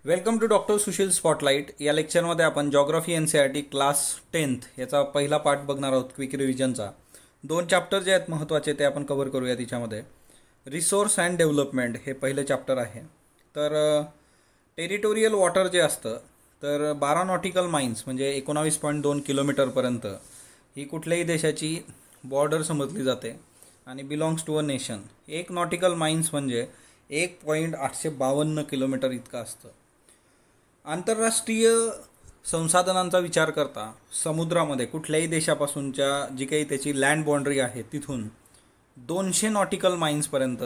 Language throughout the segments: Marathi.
Welcome to doctor Sushil spotlight. या लेक्चरमध्ये आपण जॉग्राफी NCERT क्लास 10th याचा पहिला पार्ट बघणार आहोत. क्विक रिव्हिजनचा 2 चॅप्टर जे आहेत महत्त्वाचे ते आपण कव्हर करूया. तिच्यामध्ये रिसोर्स अँड डेव्हलपमेंट हे पहिले चॅप्टर आहे. तर टेरिटोरियल वॉटर जे असतं तर 12 नॉटिकल माइल्स म्हणजे 19.2 किलोमीटरपर्यंत ही कुठल्याही देशाची बॉर्डर समजली जाते आणि belongs to a nation. 1 nautical miles म्हणजे 1.852 किलोमीटर इतकं असतं. आंतरराष्ट्रीय संसाधनांचा विचार करता समुद्रामध्ये कुठल्याही देशापासूनच्या जी काही त्याची लँड बाउंड्री आहे तिथून 200 नॉटिकल माइल्सपर्यंत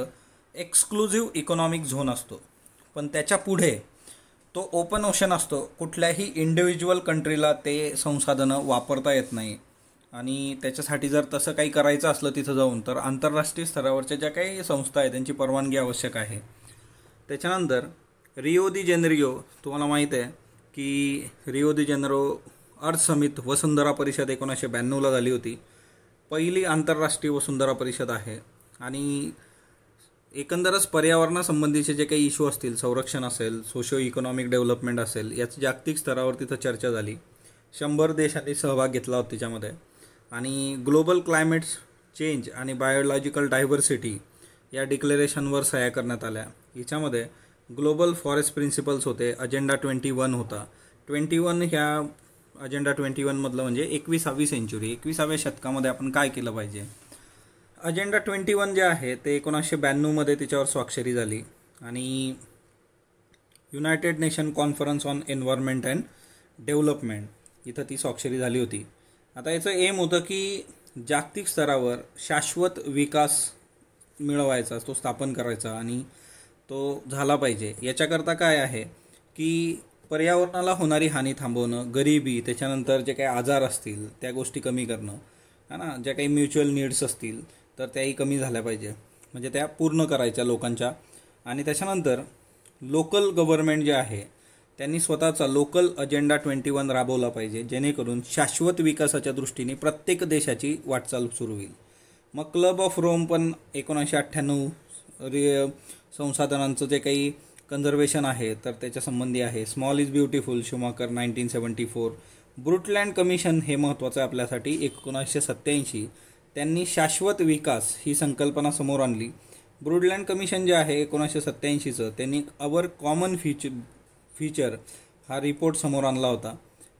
एक्सक्लुझिव्ह इकॉनॉमिक झोन असतो. पण त्याच्या पुढे तो ओपन ओशन असतो. कुठल्याही इंडिव्हिज्युअल कंट्रीला ते संसाधनं वापरता येत नाही आणि त्याच्यासाठी जर तसं काही करायचं असलं तिथं जाऊन तर आंतरराष्ट्रीय स्तरावरच्या ज्या काही संस्था आहेत त्यांची परवानगी आवश्यक आहे. त्याच्यानंतर रिओ दी जेनेरिओ तुम्हाला माहीत आहे की रिओ दी जेनेरो अर्थ समिट वसुंधरा परिषद 1992ला झाली होती. पहिली आंतरराष्ट्रीय वसुंधरा परिषद आहे आणि एकंदरच पर्यावरणासंबंधीचे जे काही इश्यू असतील, संरक्षण असेल, सोशो इकॉनॉमिक डेव्हलपमेंट असेल, याची जागतिक स्तरावर तिथं चर्चा झाली. 100 देशांनी सहभाग घेतला होता त्याच्यामध्ये आणि ग्लोबल क्लायमेट चेंज आणि बायोलॉजिकल डायव्हर्सिटी या डिक्लेरेशनवर सह्या करण्यात आल्या. याच्यामध्ये ग्लोबल फॉरेस्ट प्रिन्सिपल्स होते. अजेंडा 21 होता. 21 ह्या अजेंडा 21 मधलं म्हणजे 21वी सेंचुरी, 21व्या शतकामध्ये आपण काय केलं पाहिजे. अजेंडा 21 जे आहे ते 1992मध्ये त्याच्यावर स्वाक्षरी झाली आणि United nation conference on environment and development इथं ती स्वाक्षरी झाली होती. आता याचं एम होतं की जागतिक स्तरावर शाश्वत विकास मिळवायचा, तो स्थापन करायचा आणि तो झाला पाहिजे. याच्याकरता काय आहे की पर्यावरणाला होणारी हानी थांबवणं, गरिबी, त्याच्यानंतर जे काही आजार असतील त्या गोष्टी कमी करणं, है ना, ज्या काही म्युच्युअल नीड्स असतील तर त्याही कमी झाल्या पाहिजे, म्हणजे त्या पूर्ण करायच्या लोकांच्या. आणि त्याच्यानंतर लोकल गव्हर्नमेंट जे आहे त्यांनी स्वतःचा लोकल अजेंडा 21 राबवला पाहिजे जेणेकरून शाश्वत विकासाच्या दृष्टीने प्रत्येक देशाची वाटचाल सुरू होईल. मग क्लब ऑफ रोम पण 1998 संसाधनांचं जे काही कन्झर्वेशन आहे तर त्याच्या संबंधी आहे. Small is beautiful Schumacher 1974. Brundtland commission हे महत्त्वाचं आहे आपल्यासाठी. 1987 त्यांनी शाश्वत विकास ही संकल्पना समोर आणली. ब्रुटलँड कमिशन जे आहे 1987चं त्यांनी अवर कॉमन फ्युचर हा रिपोर्ट समोर आणला होता.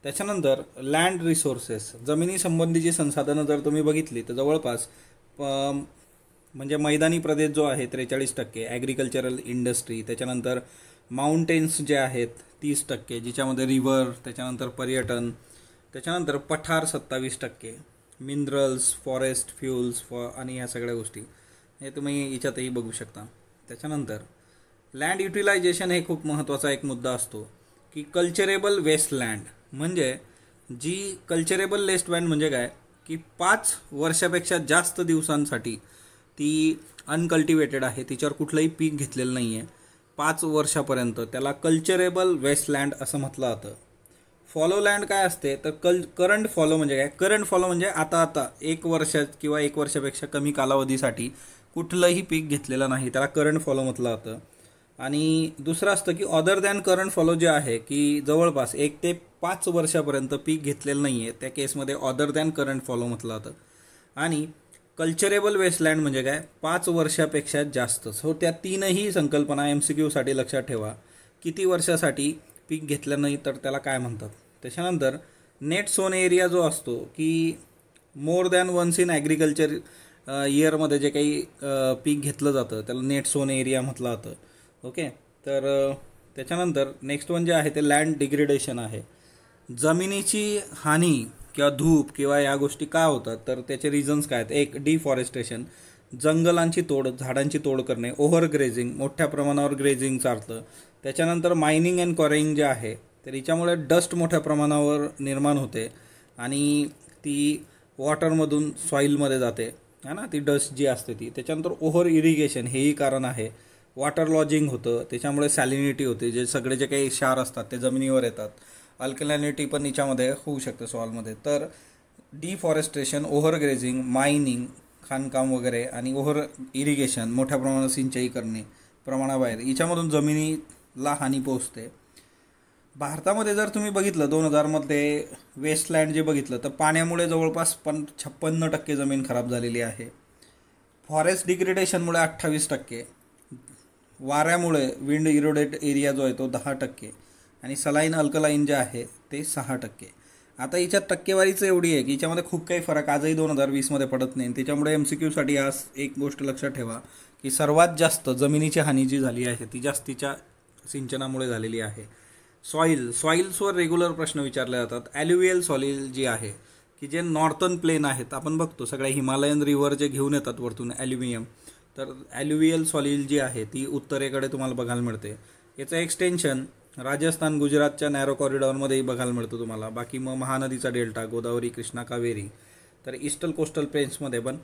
त्याच्यानंतर लँड रिसोर्सेस, जमिनी संबंधीची संसाधनं जर तुम्ही बघितली तर जवळपास म्हणजे मैदानी प्रदेश जो आहे 43%, ॲग्रिकल्चरल इंडस्ट्री, त्याच्यानंतर माउंटेन्स जे आहेत 30%, जिच्यामध्ये रिव्हर, त्याच्यानंतर पर्यटन, त्याच्यानंतर पठार 27%, मिनरल्स, फॉरेस्ट, फ्युल्स आणि ह्या सगळ्या गोष्टी हे तुम्ही याच्यातही बघू शकता. त्याच्यानंतर लँड युटिलायझेशन हे खूप महत्त्वाचा एक मुद्दा असतो की कल्चरेबल वेस्टलँड म्हणजे जी कल्चरेबल वेस्टलँड म्हणजे काय की 5 वर्षापेक्षा जास्त दिवसांसाठी ती अनकल्टिवेटेड आहे, तिच्यावर कुठलंही पीक घेतलेलं नाही आहे 5 वर्षापर्यंत, त्याला कल्चरेबल वेस्टलँड असं म्हटलं जातं. फॉलो लँड काय असते तर करंट फॉलो म्हणजे काय, करंट फॉलो म्हणजे आता 1 वर्षात किंवा 1 वर्षापेक्षा कमी कालावधीसाठी कुठलंही पीक घेतलेलं नाही, त्याला करंट फॉलो म्हटलं जातं. आणि दुसरं असतं की अदर दॅन करंट फॉलो जे आहे की जवळपास 1 ते 5 वर्षापर्यंत पीक घेतलेलं नाही आहे, त्या केसमध्ये अदर दॅन करंट फॉलो म्हटलं जातं. आणि कल्चरेबल वेस्टलँड म्हणजे काय 5 वर्षापेक्षा जास्त. सो त्या तीनही संकल्पना MCQसाठी लक्षात ठेवा. किती वर्षासाठी पीक घेतलं नाही तर त्याला काय म्हणतात. त्याच्यानंतर नेट सोन एरिया जो असतो की more than once in agriculture इयरमध्ये जे काही पीक घेतलं जातं त्याला नेट सोन एरिया म्हटलं जातं. ओके. तर त्याच्यानंतर नेक्स्ट वन जे आहे ते लँड डिग्रेडेशन आहे. जमिनीची हानी किंवा धूप किंवा या गोष्टी का होतात तर त्याचे रिझन्स काय आहेत. एक डिफॉरेस्टेशन, जंगलांची तोड, झाडांची तोड करणे, ओव्हर ग्रेझिंग, मोठ्या प्रमाणावर ग्रेझिंग चालतं. त्याच्यानंतर मायनिंग अँड क्वारिंग जे आहे तर याच्यामुळे डस्ट मोठ्या प्रमाणावर निर्माण होते आणि ती वॉटरमधून सॉईलमध्ये जाते, है ना, ती डस्ट जी असते ती. त्याच्यानंतर ओव्हर इरिगेशन हेही कारण आहे. वॉटर लॉजिंग होतं, त्याच्यामुळे सॅलिनिटी होते, जे सगळे जे काही क्षार असतात ते जमिनीवर येतात. अल्कलॅनिटी पण याच्यामध्ये होऊ शकते सॉइलमध्ये. तर डिफॉरेस्ट्रेशन, ओव्हर ग्रेझिंग, मायनिंग, खाणकाम वगैरे आणि ओव्हर इरिगेशन, मोठ्या प्रमाणात सिंचाई करणे प्रमाणाबाहेर, याच्यामधून जमिनीला हानी पोहोचते. भारतामध्ये जर तुम्ही बघितलं 2000मध्ये वेस्टलँड जे बघितलं तर पाण्यामुळे जवळपास 56% जमीन खराब झालेली आहे. फॉरेस्ट डिग्रेडेशनमुळे 28%, वाऱ्यामुळे विंड इरोडेड एरिया जो आहे तो 10% आणि सलाईन अल्कलाईन जे आहे ते 6%. आता हिच्यात टक्केवारीचं एवढी आहे की हिच्यामध्ये खूप काही फरक आजही 2020मध्ये पडत नाही. त्याच्यामुळे MCQसाठी आज एक गोष्ट लक्षात ठेवा की सर्वात जास्त जमिनीची हानी जी झाली आहे ती जास्तीच्या सिंचनामुळे झालेली आहे. सॉईल्सवर रेग्युलर प्रश्न विचारले जातात. ॲल्युवियल सॉइल जी आहे की जे नॉर्थर्न प्लेन आहेत, आपण बघतो सगळ्या हिमालयन रिव्हर जे घेऊन येतात वरतून ॲल्युमिनियम, तर ॲल्युवियल सॉइल जी आहे ती उत्तरेकडे तुम्हाला बघायला मिळते. याचं एक्सटेन्शन राजस्थान गुजरातच्या नॅरो कॉरिडॉरमध्येही बघायला मिळतो तुम्हाला. बाकी मग महानदीचा डेल्टा गोदावरी कृष्णा कावेरी, तर ईस्टर्न कोस्टल प्लेन्समध्ये पण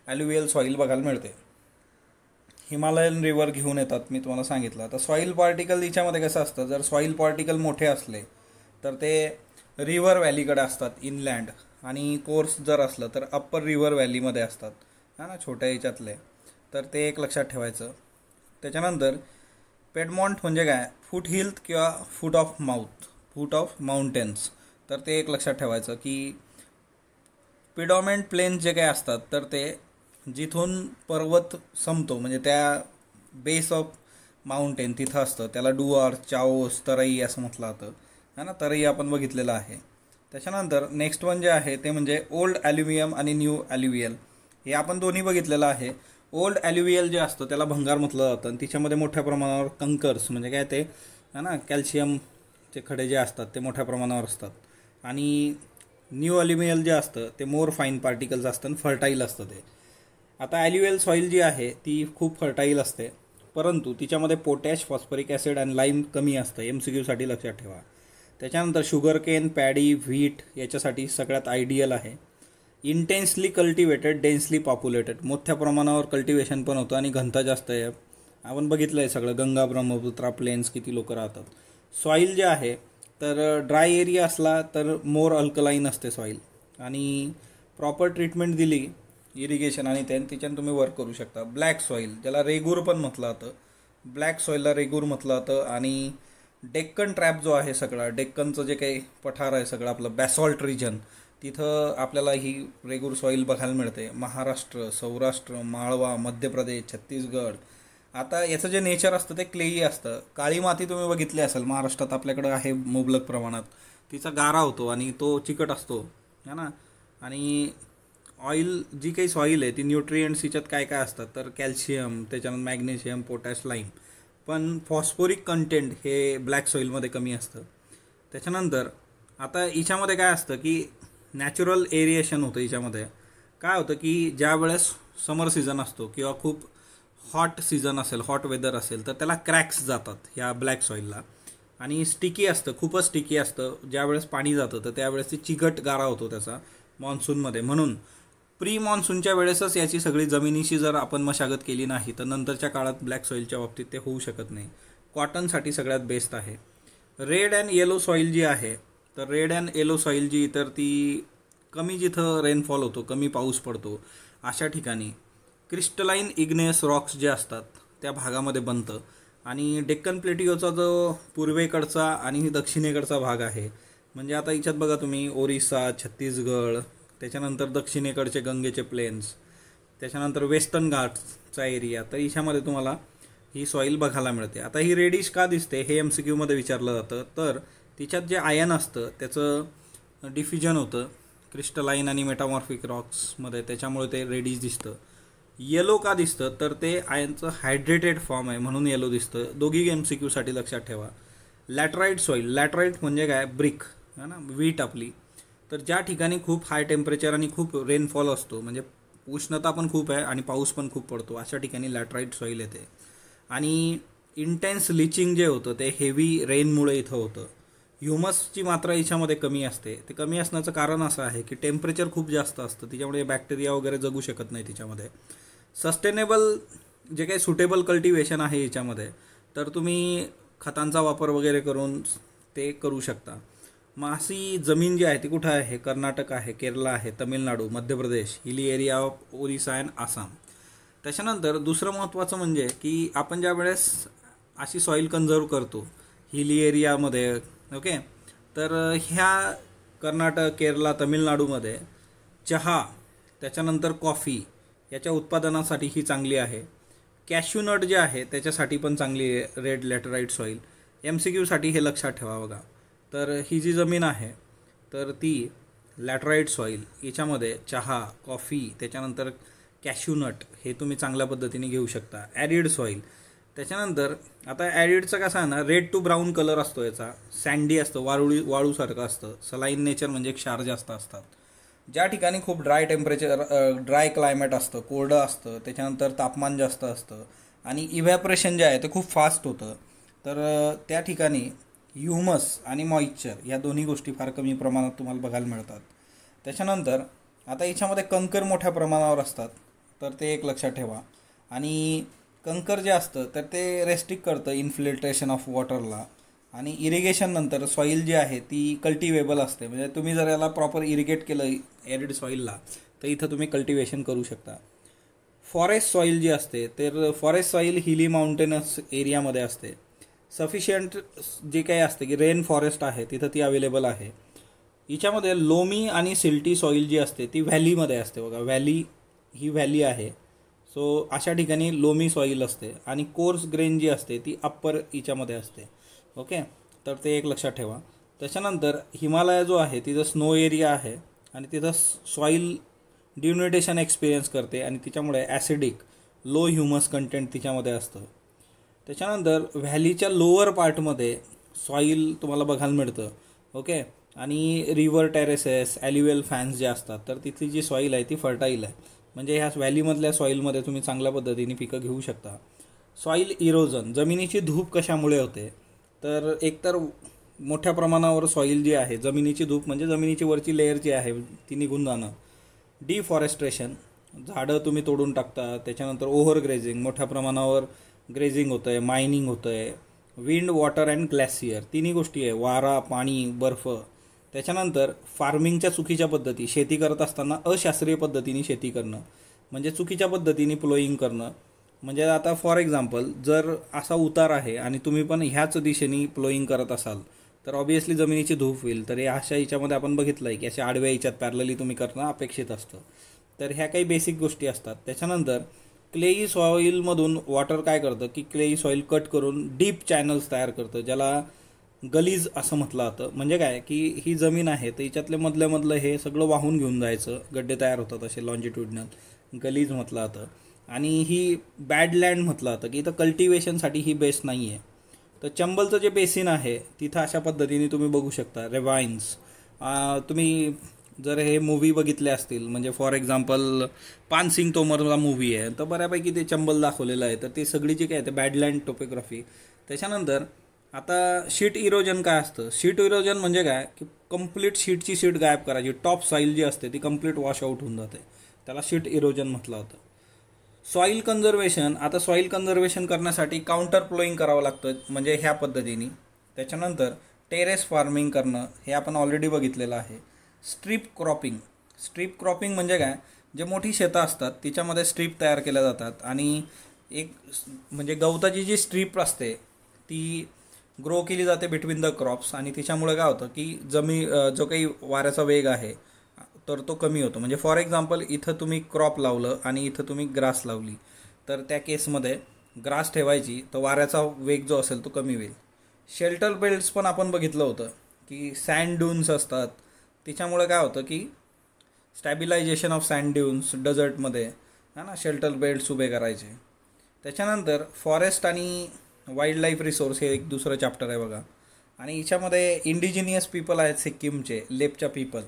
ॲल्युवियल सॉइल बघायला मिळते. हिमालयन रिव्हर घेऊन येतात मी तुम्हाला सांगितलं. आता सॉईल पार्टिकल हिच्यामध्ये कसं असतं, जर सॉईल पार्टिकल मोठे असले तर ते रिव्हर व्हॅलीकडे असतात इनलँड, आणि कोर्स जर असलं तर अप्पर रिव्हर व्हॅलीमध्ये असतात हा ना, छोट्या ह्याच्यातले. तर ते एक लक्षात ठेवायचं. त्याच्यानंतर पेडमॉन्ट म्हणजे काय, फूट हिल किंवा फूट ऑफ माउंटेन्स. तर ते एक लक्षात ठेवायचं की पिडॉमेंट प्लेन्स जे काय असतात तर ते जिथून पर्वत संपतो म्हणजे त्या बेस ऑफ माउंटेन तिथं असतं, त्याला डुआर, चाओस, तरई असं म्हटलं जातं है ना. तरई आपण बघितलेलं आहे. त्याच्यानंतर नेक्स्ट वन जे आहे ते म्हणजे ओल्ड ॲल्युमिनियम आणि न्यू ॲल्युवियल. हे आपण दोन्ही बघितलेलं आहे. ओल्ड ॲल्युवियल जे असतं त्याला भंगार म्हटलं जातं आणि तिच्यामध्ये मोठ्या प्रमाणावर कंकर्स म्हणजे काय ते है ना, कॅल्शियमचे खडे जे असतात ते मोठ्या प्रमाणावर असतात. आणि न्यू ॲल्युमिनियल जे असतं ते मोर फाईन पार्टिकल्स असतं आणि फर्टाईल असतं ते. आता ॲल्युवियल सॉईल जी आहे ती खूप फर्टाईल असते, परंतु तिच्यामध्ये पोटॅश, फॉस्फरिक ॲसिड आणि लाईम कमी असतं. MCQसाठी लक्षात ठेवा. त्याच्यानंतर शुगर केन, पॅडी, व्हीट याच्यासाठी सगळ्यात आयडियल आहे. इंटेन्सली कल्टिवेटेड, डेन्सली पॉप्युलेटेड, मोठ्या प्रमाणावर कल्टिवेशन पण होतं आणि घनता जास्त आहे. आपण बघितलं आहे सगळं, गंगा ब्रह्मपुत्रा प्लेन्स किती लोक राहतात. सॉईल जे आहे तर ड्राय एरिया असला तर मोर अल्कलाईन असते सॉईल, आणि प्रॉपर ट्रीटमेंट दिली इरिगेशन आणि तिच्यानं तुम्ही वर्क करू शकता. ब्लॅक सॉईल ज्याला रेगूर पण म्हटलं जातं, ब्लॅक सॉईलला रेगूर म्हटलं जातं. आणि डेक्कन ट्रॅप जो आहे सगळा, डेक्कनचं जे काही पठार आहे सगळं आपलं बॅसॉल्ट रिजन, तिथं आपल्याला ही रेगूर सॉईल बघायला मिळते. महाराष्ट्र, सौराष्ट्र, माळवा, मध्य प्रदेश, छत्तीसगड. आता याचं जे नेचर असतं ते क्लेई असतं. काळी माती तुम्ही बघितली असेल महाराष्ट्रात आपल्याकडं आहे मुबलक प्रमाणात. तिचा गारा होतो आणि तो चिकट असतो है ना. आणि ऑइल जी काही सॉईल आहे ती न्यूट्रिएंट्स हिच्यात काय काय असतात तर कॅल्शियम, त्याच्यानंतर मॅग्नेशियम, पोटॅश, लाईम. पण फॉस्फोरिक कंटेंट हे ब्लॅक सॉईलमध्ये कमी असतं. त्याच्यानंतर आता हिच्यामध्ये काय असतं की नॅचरल एरिएशन होतं. हिच्यामध्ये काय होतं की ज्या वेळेस समर सीझन असतो किंवा खूप हॉट सीझन असेल, हॉट वेदर असेल, तर त्याला क्रॅक्स जातात ह्या ब्लॅक सॉईलला. आणि स्टिकी असतं, खूपच स्टिकी असतं. ज्यावेळेस पाणी जातं तर त्यावेळेस ती चिकट गारा होतो त्याचा मान्सूनमध्ये. म्हणून प्री मान्सूनच्या वेळेसच याची सगळी जमिनीशी जर आपण मशागत केली नाही तर नंतरच्या काळात ब्लॅक सॉईलच्या बाबतीत ते होऊ शकत नाही. कॉटनसाठी सगळ्यात बेस्ट आहे. रेड अँड येलो सॉईल जी आहे तर रेड अँड येलो सॉईल जी तर ती कमी जिथं रेनफॉल होतो, कमी पाऊस पडतो अशा ठिकाणी क्रिस्टलाइन इग्नेस रॉक्स जे असतात त्या भागामध्ये बनतं. आणि डेक्कन प्लेटिओचा जो पूर्वेकडचा आणि दक्षिणेकडचा भाग आहे, म्हणजे आता याच्यात बघा तुम्ही ओरिसा, छत्तीसगड, त्याच्यानंतर दक्षिणेकडचे गंगेचे प्लेन्स, त्याच्यानंतर वेस्टर्न घाट्सचा एरिया, तर याच्यामध्ये तुम्हाला ही सॉईल बघायला मिळते. आता ही रेडिश का दिसते हे MCQमध्ये विचारलं जातं. तर तिच्यात जे आयन असतं त्याचं डिफ्युजन होतं क्रिस्टलाइन आणि मेटामॉर्फिक रॉक्समध्ये, त्याच्यामुळे ते रेडिश दिसतं. येलो का दिसतं तर ते आयनचं हायड्रेटेड फॉर्म आहे म्हणून येलो दिसतं. दोघी MCQसाठी लक्षात ठेवा. लॅटराईट सॉईल, लॅटराईट म्हणजे काय, ब्रिक है ना, वीट आपली. तर ज्या ठिकाणी खूप हाय टेम्परेचर आणि खूप रेनफॉल असतो, म्हणजे उष्णता पण खूप आहे आणि पाऊस पण खूप पडतो, अशा ठिकाणी लॅटराईट सॉईल येते. आणि इंटेन्स लिचिंग जे होतं ते हेवी रेनमुळे इथं होतं. ह्युमसची मात्रा याच्यामध्ये कमी असते. ते कमी असण्याचं कारण असं आहे की टेम्परेचर खूप जास्त असतं, त्याच्यामुळे बॅक्टेरिया वगैरे जगू शकत नाही तिच्यामध्ये. सस्टेनेबल जे काही सुटेबल कल्टिवेशन आहे याच्यामध्ये, तर तुम्ही खतांचा वापर वगैरे करून ते करू शकता. मग अशी जमीन जी आहे ती कुठं आहे, कर्नाटक आहे, केरला आहे, Tamil Nadu, Madhya Pradesh, hilly area of Orissa and Assam. त्याच्यानंतर दुसरं महत्त्वाचं म्हणजे की आपण ज्या वेळेस अशी सॉईल कन्झर्व करतो हिली एरियामध्ये ओके. तर ह्या कर्नाटक, केरला, तमिळनाडूमध्ये चहा, त्याच्यानंतर कॉफी याच्या उत्पादनासाठी ही चांगली आहे. कॅश्यूनट जे आहे त्याच्यासाठी पण चांगली आहे रेड लॅटराईट सॉईल. MCQसाठी हे लक्षात ठेवा बघा. तर ही जी जमीन आहे तर ती लॅटराईट सॉईल, याच्यामध्ये चहा, कॉफी, त्याच्यानंतर कॅश्यूनट हे तुम्ही चांगल्या पद्धतीने घेऊ शकता. ॲरिड सॉईल, त्याच्यानंतर आता ॲरिडचं कसं आहे ना, रेड टू ब्राऊन कलर असतो याचा, सँडी असतं, वाळूसारखं असतं. सलाईन नेचर म्हणजे क्षार जास्त असतात. ज्या ठिकाणी खूप ड्राय क्लायमेट असतं, कोरडं असतं, त्याच्यानंतर तापमान जास्त असतं आणि इव्हॅपरेशन जे आहे ते खूप फास्ट होतं, तर त्या ठिकाणी ह्युमस आणि मॉइश्चर या दोन्ही गोष्टी फार कमी प्रमाणात तुम्हाला बघायला मिळतात. त्याच्यानंतर आता याच्यामध्ये कंकर मोठ्या प्रमाणावर असतात, तर ते एक लक्षात ठेवा. आणि कंकर जे असतं तर ते रेस्ट्रिक्ट करतं इन्फिल्ट्रेशन ऑफ वॉटरला. आणि इरिगेशन नंतर सॉईल जी आहे ती कल्टिवेबल असते, म्हणजे तुम्ही जर याला प्रॉपर इरिगेट केलं ॲरिड सॉईलला तर इथं तुम्ही कल्टिवेशन करू शकता. फॉरेस्ट सॉईल जी असते तर फॉरेस्ट सॉईल हिली माउंटेनस एरियामध्ये असते. सफिशियंट जे काही असते की रेन फॉरेस्ट आहे तिथं ती अवेलेबल आहे. हिच्यामध्ये लोमी आणि सिल्टी सॉईल जी असते ती व्हॅलीमध्ये असते बघा. ही व्हॅली आहे, सो अशा ठिकाणी लोमी सॉईल असते. आणि कोर्स ग्रेन जी असते ती अप्पर हिच्यामध्ये असते. ओके, तर ते एक लक्षात ठेवा. त्याच्यानंतर हिमालय जो आहे तिथं स्नो एरिया आहे आणि तिथं सॉईल डिन्युटेशन एक्सपिरियन्स करते आणि तिच्यामुळे ॲसिडिक लो ह्युमस कंटेंट तिच्यामध्ये असतं. त्याच्यानंतर व्हॅलीच्या लोअर पार्टमध्ये सॉईल तुम्हाला बघायला मिळतं. ओके, आणि रिव्हर टेरेसेस, ॲल्युअल फॅन्स जे असतात तर तिथली जी सॉईल आहे ती फर्टाईल आहे, म्हणजे ह्या व्हॅलीमधल्या सॉईलमध्ये तुम्ही चांगल्या पद्धतीने पिकं घेऊ शकता. सॉईल इरोजन, जमिनीची धूप कशामुळे होते, तर एकतर मोठ्या प्रमाणावर सॉईल जी आहे, जमिनीची धूप म्हणजे जमिनीची वरची लेअर जी आहे ती निघून जाणं. डिफॉरेस्ट्रेशन, झाडं तुम्ही तोडून टाकता. त्याच्यानंतर ओव्हर ग्रेझिंग, मोठ्या प्रमाणावर ग्रेझिंग होतं आहे, मायनिंग होतं आहे. विंड, वॉटर अँड ग्लॅसियर, तिन्ही गोष्टी आहे, वारा, पाणी, बर्फ. त्याच्यानंतर फार्मिंगच्या चुकीच्या पद्धती, शेती करत असताना अशास्त्रीय पद्धतीने शेती करणं, म्हणजे चुकीच्या पद्धतीने प्लोईंग करणं. म्हणजे आता फॉर एक्झाम्पल जर असा उतार आहे आणि तुम्ही पण ह्याच दिशेने प्लोईंग करत असाल तर ऑब्व्हियसली जमिनीची धूप होईल. तर अशा याच्यामध्ये आपण बघितलं आहे की अशा आडव्या याच्यात पॅरलली तुम्ही करणं अपेक्षित असतं. तर ह्या काही बेसिक गोष्टी असतात. त्याच्यानंतर क्लेई सॉईलमधून वॉटर काय करतं की क्लेई सॉईल कट करून डीप चॅनल्स तयार करतं, ज्याला गलीज असं म्हटलं जातं. म्हणजे काय की ही जमीन आहे तर हिच्यातले मधलं हे सगळं वाहून घेऊन जायचं, गड्डे तयार होतात असे लॉन्जिट्युडनल, गलीज म्हटलं जातं. आणि ही बॅडलँड म्हटलं जातं की इथं कल्टिवेशनसाठी ही बेस्ट नाही आहे. तर चंबलचं जे बेसिन आहे तिथं अशा पद्धतीने तुम्ही बघू शकता. रेवाइन्स, तुम्ही जर हे मूवी बघितले असतील, म्हणजे फॉर एक्झाम्पल पानसिंग तोमरला मूवी आहे तर बऱ्यापैकी ते चंबल दाखवलेलं आहे. तर ते सगळी जी काय आहे ते बॅडलँड टोपोग्राफी. त्याच्यानंतर आता शीट इरोजन काय असतं, शीट इरोजन म्हणजे काय की कंप्लीट शीटची शीट गायब करायची, टॉप सॉईल जी असते ती कंप्लीट वॉश आउट होऊन जाते, त्याला शीट इरोजन म्हटलं होतं. सॉईल कन्झर्वेशन, आता सॉईल कन्झर्वेशन करण्यासाठी काउंटर प्लोईंग करावं लागतं, म्हणजे ह्या पद्धतीने. त्याच्यानंतर टेरेस फार्मिंग करणं, हे आपण ऑलरेडी बघितलेलं आहे. स्ट्रीप क्रॉपिंग म्हणजे काय, जे मोठी शेतं असतात तिच्यामध्ये स्ट्रीप तयार केल्या जातात आणि एक म्हणजे गवताची जी स्ट्रीप असते ती ग्रो केली जाते बिटवीन द क्रॉप्स आणि तिच्यामुळे काय होतं की जो काही वाऱ्याचा वेग आहे तर तो कमी होतो. म्हणजे फॉर एक्झाम्पल इथं तुम्ही क्रॉप लावलं आणि इथं तुम्ही ग्रास लावली तर त्या केसमध्ये ग्रास ठेवायची तर वाऱ्याचा वेग जो असेल तो कमी होईल. शेल्टर बेल्ट्स पण आपण बघितलं होतं की सँड ड्यून्स असतात, तिच्यामुळे काय होतं की स्टॅबिलायझेशन ऑफ सँड ड्यून्स डेझर्टमध्ये है ना, शेल्टर बेल्ट्स उभे करायचे. त्याच्यानंतर फॉरेस्ट आणि वाईल्ड लाईफ रिसोर्स हे एक दुसरं चॅप्टर आहे बघा. आणि याच्यामध्ये इंडिजिनियस पीपल आहेत सिक्कीमचे, लेपच्या पीपल.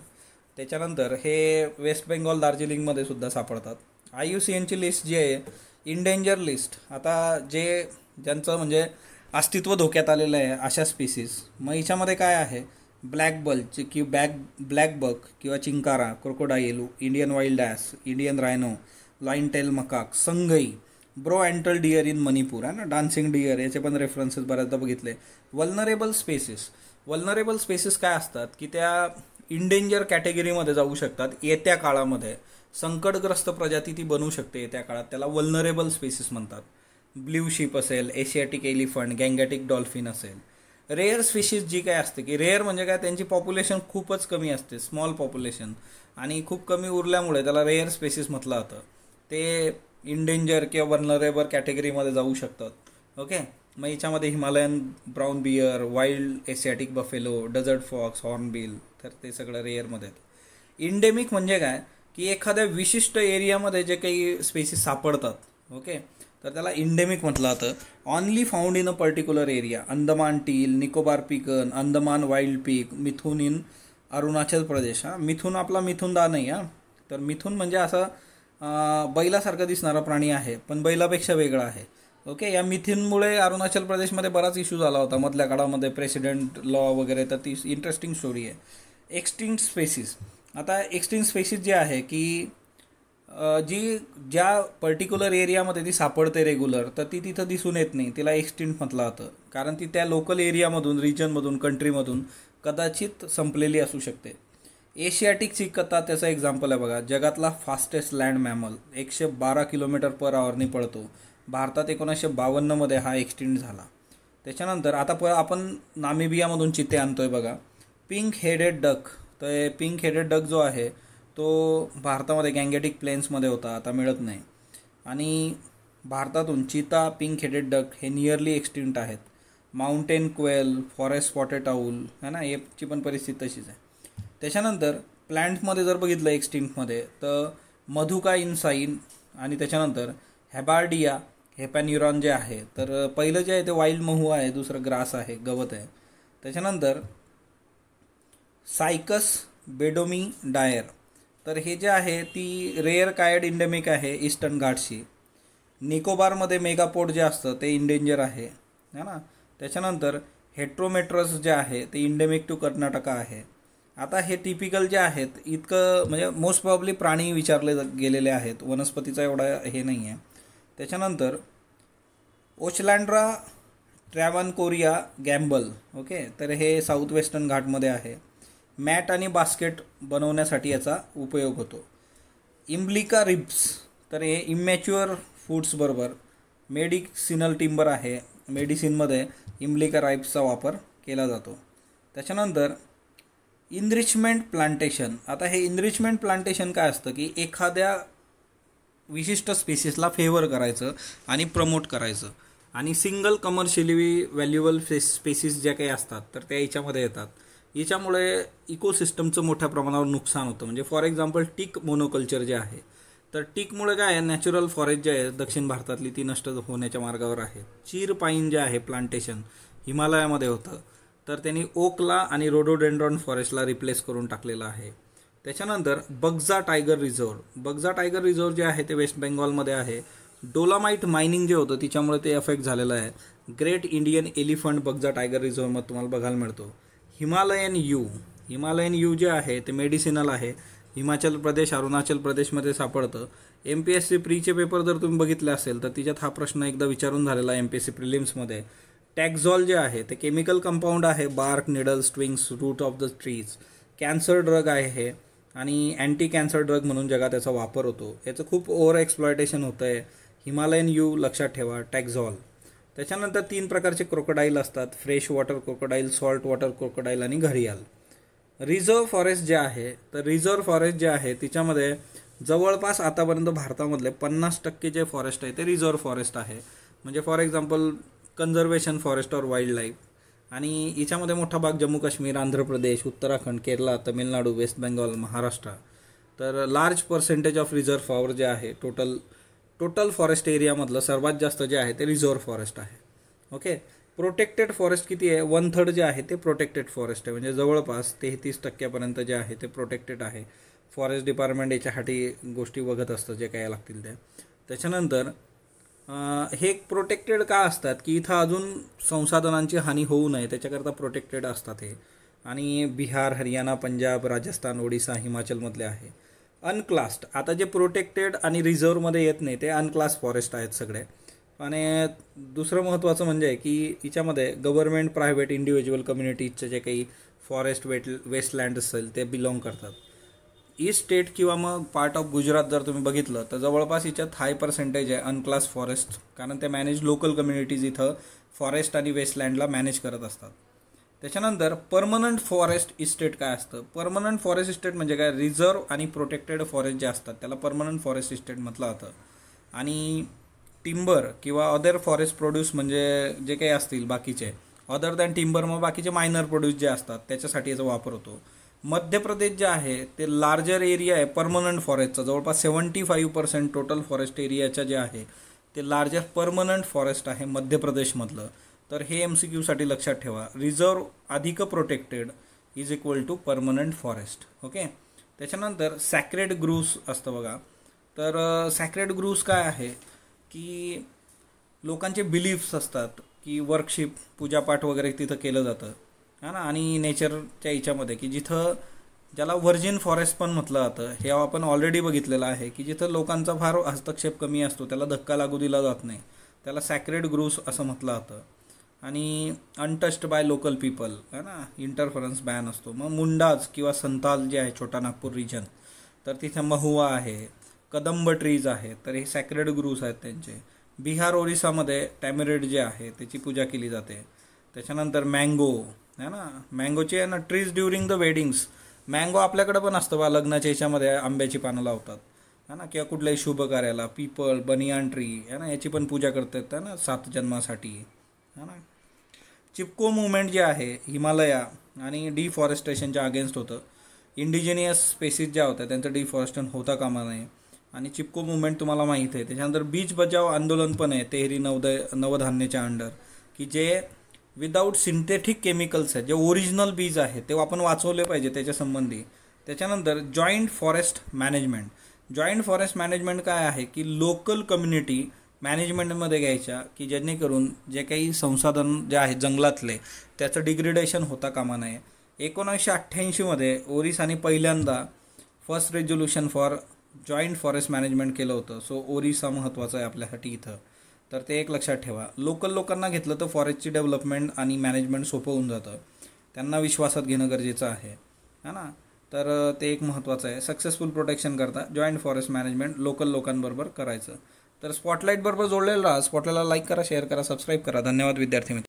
त्याच्यानंतर हे वेस्ट बेंगॉल, दार्जिलिंगमध्ये सुद्धा सापडतात. IUCNची लिस्ट जी आहे इंडेंजर लिस्ट, आता ज्यांचं म्हणजे अस्तित्व धोक्यात आलेलं आहे अशा स्पीसीज. मग याच्यामध्ये काय आहे, ब्लॅक बल्ज की ब्लॅक बक किंवा chinkara, crocodile, Indian wild ass, Indian rhino, lion tail macaque, sangai, brow antlered deer in Manipur आहे ना, डान्सिंग डिअर, याचे पण रेफरन्सेस बऱ्याचदा बघितले. वल्नरेबल स्पेसिस काय असतात की त्या इंडेंजर कॅटेगरीमध्ये जाऊ शकतात येत्या काळामध्ये, संकटग्रस्त प्रजाती ती बनू शकते येत्या काळात, त्याला वल्नरेबल स्पेसिस म्हणतात. ब्ल्यू शिप असेल, एशियाटिक एलिफंट, गँगॅटिक डॉल्फिन असेल. रेअर स्पीशीज जी काय असते, की रेअर म्हणजे काय, त्यांची पॉप्युलेशन खूपच कमी असते, स्मॉल पॉप्युलेशन, आणि खूप कमी उरल्यामुळे त्याला रेअर स्पेसिस म्हटलं जातं. ते इंडेंजर किंवा वल्नरेबल कॅटेगरीमध्ये जाऊ शकतात. ओके, मग याच्यामध्ये Himalayan brown bear, wild Asiatic buffalo, desert fox, hornbill, तर ते सगळं रेअरमध्ये येतं. इंडेमिक म्हणजे काय, की एखाद्या विशिष्ट एरियामध्ये जे काही स्पेसिस सापडतात, ओके, तर त्याला इंडेमिक म्हटलं जातं. Only found in a particular area. Andaman teal, Nicobar pigeon, Andaman wild pig, mithun in Arunachal Pradesh. Mithun आपला मिथुनदा नाही. तर मिथून म्हणजे असं बैलासारखं दिसणारा प्राणी आहे, पण बैलापेक्षा वेगळा आहे. ओके, या मिथूनमुळे अरुणाचल प्रदेशमध्ये बराच इश्यू झाला होता मधल्या काळामध्ये, प्रेसिडेंट लॉ वगैरे. तर ती इंटरेस्टिंग स्टोरी आहे. Extinct species. आता एक्सटिंक्ट स्पेसिस जे आहे की जी ज्या पर्टिक्युलर एरियामध्ये ती सापडते रेग्युलर, तर ती तिथं दिसून येत नाही, तिला एक्सटिंक्ट म्हटलं जातं. कारण ती त्या लोकल एरियामधून, रिजनमधून, कंट्रीमधून कदाचित संपलेली असू शकते. एशियाटिक चिकता त्याचं एक्झाम्पल आहे बघा. जगातला फास्टेस्ट लँड मॅमल 112 किलोमीटर पर आवरनी पळतो. भारतात 1952मध्ये हा एक्सटिंक्ट झाला. त्याच्यानंतर आता आपण नामिबियामधून चित्ते आणतोय बघा. Pink headed duck. तर पिंक हेडेड डक जो आहे तो भारतामध्ये गँगेटिक प्लेन्समध्ये होता, आता मिळत नाही. आणि भारतातून चीता, पिंक हेडेड डक हे नियरली एक्सटिंक्ट आहेत. Mountain quail, forest spotted owl है ना, याची पण परिस्थिती तशीच आहे. त्याच्यानंतर प्लॅन्टमध्ये जर बघितलं एक्सटिंक्टमध्ये, तर मधुका इनसाइन, आणि त्याच्यानंतर हेबार्डिया हेपॅन्युरॉन जे आहे, तर पहिलं जे आहे ते वाईल्ड महू आहे, दुसरं ग्रास आहे, गवत आहे. त्याच्यानंतर सायकस बेडोमी डायर, तर हे जे आहे ती रेअर कायड इंडेमिक आहे ईस्टर्न घाटशी. निकोबारमध्ये मेगापोड जे असतं ते इंडेंजर आहे ना. त्याच्यानंतर हेट्रोमेट्रस जे आहे ते इंडेमिक टू कर्नाटका आहे. आता हे टिपिकल जे आहेत, इतकं म्हणजे मोस्ट प्रॉब्ली प्राणी विचारले गेलेले आहेत, वनस्पतीचा एवढा हे नाही आहे. त्याच्यानंतर ओचलँड्रा ट्रॅव्हनकोरिया गॅम्बल, ओके, तर हे साऊथ वेस्टर्न घाटमध्ये आहे. मॅट आणि बास्केट बनवण्यासाठी याचा उपयोग होतो. इम्ब्लिका रिब्स, तर हे इमॅच्युअर फूड्स बरोबर मेडिसिनल टिंबर आहे. मेडिसिनमध्ये इम्ब्लिका राईब्सचा वापर केला जातो. त्याच्यानंतर इनरिचमेंट प्लांटेशन. आता हे इनरिचमेंट प्लांटेशन काय असतं, की एखाद्या विशिष्ट स्पेसिसला फेवर करायचं आणि प्रमोट करायचं, आणि सिंगल कमर्शियली व्हॅल्युएबल स्पेसिस ज्या काही असतात तर त्या याच्यामध्ये येतात. याच्यामुळे इकोसिस्टमचं मोठ्या प्रमाणावर नुकसान होतं. म्हणजे फॉर एक्झाम्पल टीक मोनोकल्चर जे आहे, तर टीकमुळे काय आहे, नॅचरल फॉरेस्ट जे आहे दक्षिण भारतातली ती नष्ट होण्याच्या मार्गावर आहे. चीर पाईन जे आहे प्लांटेशन हिमालयामध्ये होतं, तर त्यांनी ओकला आणि रोडोडेंड्रॉन फॉरेस्टला रिप्लेस करून टाकलेलं आहे. त्याच्यानंतर बगजा टायगर रिझर्व. बगजा टायगर रिझर्व जे आहे ते वेस्ट बेंगॉलमध्ये आहे. डोलामाईट मायनिंग जे होतं तिच्यामुळे ते अफेक्ट झालेलं आहे. ग्रेट इंडियन एलिफंट बगजा टायगर रिझर्वमध्ये तुम्हाला बघायला मिळतो. हिमालयन यू जे आहे ते मेडिसिनल आहे. हिमाचल प्रदेश, अरुणाचल प्रदेशमध्ये सापडतं. MPSC प्रीचे पेपर जर तुम्ही बघितले असेल तर तिच्यात हा प्रश्न एकदा विचारून झालेला आहे MPSC प्रिलिम्समध्ये. टॅक्झॉल जे आहे ते केमिकल कंपाऊंड आहे. Bark, needles, twigs, root of the trees. Cancer drug आहे हे, आणि अँटी कॅन्सर ड्रग म्हणून जगात याचा वापर होतो. याचं खूप ओव्हर एक्सप्लॉयटेशन होतं आहे. हिमालयन यू लक्षात ठेवा, टॅक्झॉल. त्याच्यानंतर 3 प्रकारचे क्रोकोडाईल असतात. Fresh water crocodile, salt water crocodile आणि घरियाल. रिझर्व्ह फॉरेस्ट जे आहे, तर रिझर्व्ह फॉरेस्ट जे आहे तिच्यामध्ये जवळपास आतापर्यंत भारतामधले 50% जे फॉरेस्ट आहे ते रिझर्व्ह फॉरेस्ट आहे. म्हणजे for example conservation forest or wild life. आणि याच्यामध्ये मोठा भाग जम्मू काश्मीर, आंध्र प्रदेश, उत्तराखंड, केरला, तमिळनाडू, वेस्ट बेंगॉल, महाराष्ट्र. तर large percentage of reserve forest जे आहे टोटल फॉरेस्ट एरियामधलं सर्वात जास्त जे आहे ते रिझर्व्ह फॉरेस्ट आहे. ओके, प्रोटेक्टेड फॉरेस्ट किती आहे? 1/3 जे आहे ते प्रोटेक्टेड फॉरेस्ट आहे. म्हणजे जवळपास 33% जे आहे ते प्रोटेक्टेड आहे. फॉरेस्ट डिपार्टमेंट याच्यासाठी गोष्टी बघत असतं जे काय लागतील त्या. त्याच्यानंतर हे प्रोटेक्टेड का असतात, की इथं अजून संसाधनांची हानी होऊ नये त्याच्याकरता प्रोटेक्टेड असतात हे. आणि बिहार, हरियाणा, पंजाब, राजस्थान, ओडिसा, हिमाचलमधले आहे. अनक्लास्ड. आता जे प्रोटेक्टेड आणि रिझर्वमध्ये येत नाही ते अनक्लास फॉरेस्ट आहेत सगळे. आणि दुसरं महत्त्वाचं म्हणजे की हिच्यामध्ये गव्हर्नमेंट, प्रायव्हेट, इंडिव्हिज्युअल कम्युनिटीजचे जे काही फॉरेस्ट वेस्टलँड असेल ते बिलॉंग करतात. ईस्ट स्टेट किंवा मग पार्ट ऑफ गुजरात जर तुम्ही बघितलं तर जवळपास याच्यात हाय पर्सेंटेज आहे अनक्लास फॉरेस्ट, कारण ते मॅनेज लोकल कम्युनिटीज इथं फॉरेस्ट आणि वेस्टलँडला मॅनेज करत असतात. त्याच्यानंतर परमनंट फॉरेस्ट इस्टेट काय असतं? परमनंट फॉरेस्ट इस्टेट म्हणजे काय? रिझर्व आणि प्रोटेक्टेड फॉरेस्ट जे असतात त्याला परमनंट फॉरेस्ट इस्टेट म्हटलं जातं. आणि टिंबर किंवा अदर फॉरेस्ट प्रोड्यूस म्हणजे जे काही असतील बाकीचे अदर दॅन टिंबर, मग बाकीचे मायनर प्रोड्यूस जे असतात त्याच्यासाठी याचा वापर होतो. मध्य प्रदेश जे आहे ते लार्जर एरिया आहे परमनंट फॉरेस्टचा, जवळपास 75% टोटल फॉरेस्ट एरियाच्या जे आहे ते लार्जर परमनंट फॉरेस्ट आहे मध्य प्रदेशमधलं. तर हे MCQ साठी लक्षात ठेवा. रिझर्व अधिक protected is equal to permanent forest. Okay. त्याच्यानंतर सॅक्रेड ग्रूव्स असतं बघा. तर सॅक्रेड ग्रूव्स काय आहे की लोकांचे बिलीफ्स असतात की वर्कशिप, पूजापाठ वगैरे तिथं केलं जातं है ना. आणि नेचरच्या याच्यामध्ये की जिथं ज्याला व्हर्जिन फॉरेस्ट पण म्हटलं जातं, हे आपण ऑलरेडी बघितलेलं आहे की जिथं लोकांचा फार हस्तक्षेप कमी असतो, त्याला धक्का लागू दिला जात नाही, त्याला सॅक्रेड ग्रूव्स असं म्हटलं जातं. आणि अनटच्ड बाय लोकल पीपल है ना, इंटरफरन्स बॅन असतो. मग मुंडाज किंवा संताल जे आहे छोटा नागपूर रिजन, तर तिथे महुआ आहे, कदंब ट्रीज आहे, तर हे सॅक्रेड ग्रूव्स आहेत त्यांचे. बिहार ओरिसामध्ये टॅमरेट जे आहे त्याची पूजा केली जाते. त्याच्यानंतर मँगो है ना, मँगोची आहे ना trees during the weddings. Mango आपल्याकडे पण असतं बा, लग्नाच्या याच्यामध्ये आंब्याची पानं लावतात है ना, किंवा कुठल्याही शुभ कार्याला पीपल, बनियान ट्री है ना, याची पण पूजा करतात है ना 7 जन्मासाठी है ना. चिपको मुवमेंट जे आहे हिमालया आणि डिफॉरेस्टेशनच्या अगेन्स्ट होतं. इंडिजिनियस स्पेसिस ज्या होत्या त्यांचं डिफॉरेस्टेशन होता कामा नये. आणि चिपको मुवमेंट तुम्हाला माहीत आहे. त्याच्यानंतर बीज बचाव आंदोलन पण आहे तेहरी नवधान्याच्या अंडर, की जे विदाऊट सिंथेटिक केमिकल्स आहेत, जे ओरिजिनल बीज आहे ते आपण वाचवले पाहिजे त्याच्या संबंधी. त्याच्यानंतर joint forest management. Joint forest management काय आहे की लोकल कम्युनिटी मॅनेजमेंटमध्ये घ्यायच्या, की जेणेकरून जे काही संसाधन जे आहेत जंगलातले त्याचं डिग्रेडेशन होता कामा नये. 1988 ओरिसाने पहिल्यांदा first resolution for joint forest management केलं होतं. सो ओरिसा महत्त्वाचं आहे आपल्यासाठी इथं, तर ते एक लक्षात ठेवा. लोकल लोकांना घेतलं तर फॉरेस्टची डेव्हलपमेंट आणि मॅनेजमेंट सोपं होऊन जातं, त्यांना विश्वासात घेणं गरजेचं आहे है ना. तर ते एक महत्त्वाचं आहे. सक्सेसफुल प्रोटेक्शन करता जॉईंट फॉरेस्ट मॅनेजमेंट लोकल लोकांबरोबर करायचं. तर स्पॉटलाईट बरोबर जोडलेलं राहा. स्पॉटलाईटला लाईक करा, शेअर करा, सबस्क्राईब करा. धन्यवाद विद्यार्थी मित्र.